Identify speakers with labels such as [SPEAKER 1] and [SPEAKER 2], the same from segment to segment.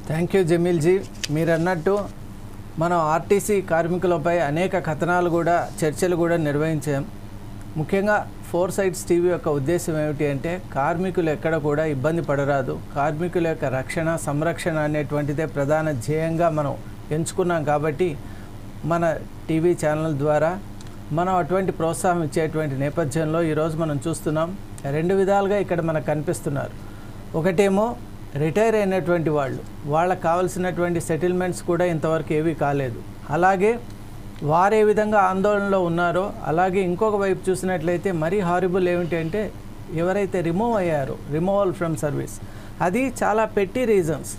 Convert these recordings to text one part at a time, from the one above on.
[SPEAKER 1] Thank you జమీల్జీ. మీరు అన్నట్టు మనం ఆర్టీసీ కార్మికులపై అనేక కథనాలు కూడా చర్చలు కూడా నిర్వహించాం. ముఖ్యంగా ఫోర్ సైడ్స్ టీవీ యొక్క ఉద్దేశం ఏమిటి అంటే కార్మికులు ఎక్కడ కూడా ఇబ్బంది పడరాదు, కార్మికుల యొక్క రక్షణ సంరక్షణ అనేటువంటిదే ప్రధాన ధ్యేయంగా మనం ఎంచుకున్నాం. కాబట్టి మన టీవీ ఛానల్ ద్వారా మనం అటువంటి ప్రోత్సాహం ఇచ్చేటువంటి నేపథ్యంలో ఈరోజు మనం చూస్తున్నాం. రెండు విధాలుగా ఇక్కడ మనకు కనిపిస్తున్నారు. ఒకటేమో రిటైర్ అయినటువంటి వాళ్ళకు కావాల్సినటువంటి సెటిల్మెంట్స్ కూడా ఇంతవరకు ఏవీ కాలేదు. అలాగే వారు ఏ విధంగా ఆందోళనలో ఉన్నారో అలాగే ఇంకొక వైపు చూసినట్లయితే మరీ హారిబుల్ ఏమిటి అంటే ఎవరైతే రిమూవ్ అయ్యారో, రిమూవల్ ఫ్రమ్ సర్వీస్, అది చాలా పెట్టి రీజన్స్,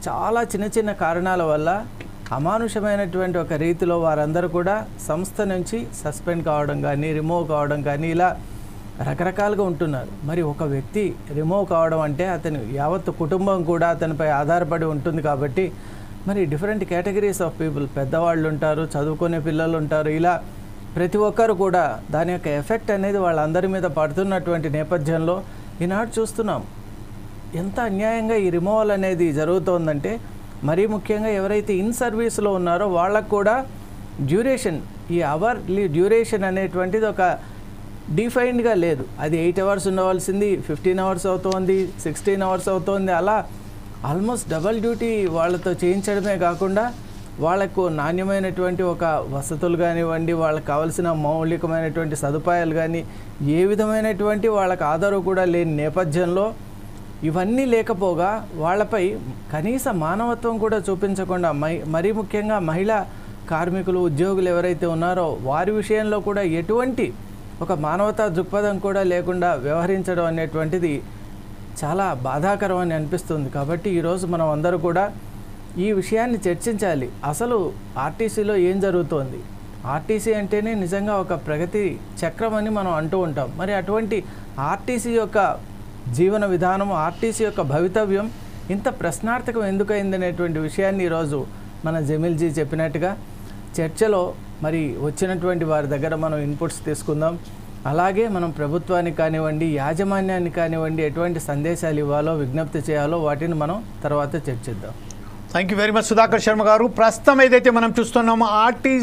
[SPEAKER 1] చాలా చిన్న చిన్న కారణాల వల్ల అమానుషమైనటువంటి ఒక రీతిలో వారందరూ కూడా సంస్థ నుంచి సస్పెండ్ కావడం కానీ రిమూవ్ కావడం కానీ ఇలా రకరకాలుగా ఉంటున్నారు. మరి ఒక వ్యక్తి రిమూవ్ కావడం అంటే అతని యావత్ కుటుంబం కూడా అతనిపై ఆధారపడి ఉంటుంది. కాబట్టి మరి డిఫరెంట్ కేటగిరీస్ ఆఫ్ పీపుల్, పెద్దవాళ్ళు ఉంటారు, చదువుకునే పిల్లలు ఉంటారు, ఇలా ప్రతి ఒక్కరు కూడా దాని యొక్క ఎఫెక్ట్ అనేది వాళ్ళందరి మీద పడుతున్నటువంటి నేపథ్యంలో ఈనాడు చూస్తున్నాం ఎంత అన్యాయంగా ఈ రిమూవల్ అనేది జరుగుతోందంటే, మరీ ముఖ్యంగా ఎవరైతే ఇన్ సర్వీస్లో ఉన్నారో వాళ్ళకు కూడా డ్యూరేషన్, ఈ అవర్లీ డ్యూరేషన్ అనేటువంటిది ఒక డిఫైన్డ్గా లేదు. అది 8 అవర్స్ ఉండవలసింది 15 అవర్స్ అవుతోంది, 16 అవర్స్ అవుతోంది. అలా ఆల్మోస్ట్ డబల్ డ్యూటీ వాళ్ళతో చేయించడమే కాకుండా వాళ్ళకు నాణ్యమైనటువంటి ఒక వసతులు కానివ్వండి, వాళ్ళకి కావాల్సిన మౌలికమైనటువంటి సదుపాయాలు కానీ ఏ విధమైనటువంటి వాళ్ళకి ఆధారం కూడా లేని నేపథ్యంలో ఇవన్నీ లేకపోగా వాళ్ళపై కనీస మానవత్వం కూడా చూపించకుండా మరీ ముఖ్యంగా మహిళా కార్మికులు, ఉద్యోగులు ఎవరైతే ఉన్నారో వారి విషయంలో కూడా ఎటువంటి ఒక మానవతా దృక్పథం కూడా లేకుండా వ్యవహరించడం అనేటువంటిది చాలా బాధాకరం అని అనిపిస్తుంది. కాబట్టి ఈరోజు మనం అందరూ కూడా ఈ విషయాన్ని చర్చించాలి. అసలు ఆర్టీసీలో ఏం జరుగుతోంది? ఆర్టీసీ అంటేనే నిజంగా ఒక ప్రగతి చక్రం అని మనం అంటూ ఉంటాం. మరి అటువంటి ఆర్టీసీ యొక్క జీవన విధానం, ఆర్టీసీ యొక్క భవితవ్యం ఇంత ప్రశ్నార్థకం ఎందుకైందనేటువంటి విషయాన్ని ఈరోజు మన జమీల్జీ చెప్పినట్టుగా చర్చలో మరి వచ్చినటువంటి వారి దగ్గర మనం ఇన్పుట్స్ తీసుకుందాం. అలాగే మనం ప్రభుత్వానికి కానివ్వండి, యాజమాన్యానికి కానివ్వండి ఎటువంటి సందేశాలు ఇవ్వాలో, విజ్ఞప్తి చేయాలో వాటిని మనం తర్వాత చర్చిద్దాం.
[SPEAKER 2] Thank you very much Sudhakar Sharma గారు. ప్రస్తుతం ఏదైతే మనం చూస్తున్నామో ఆర్టీసీ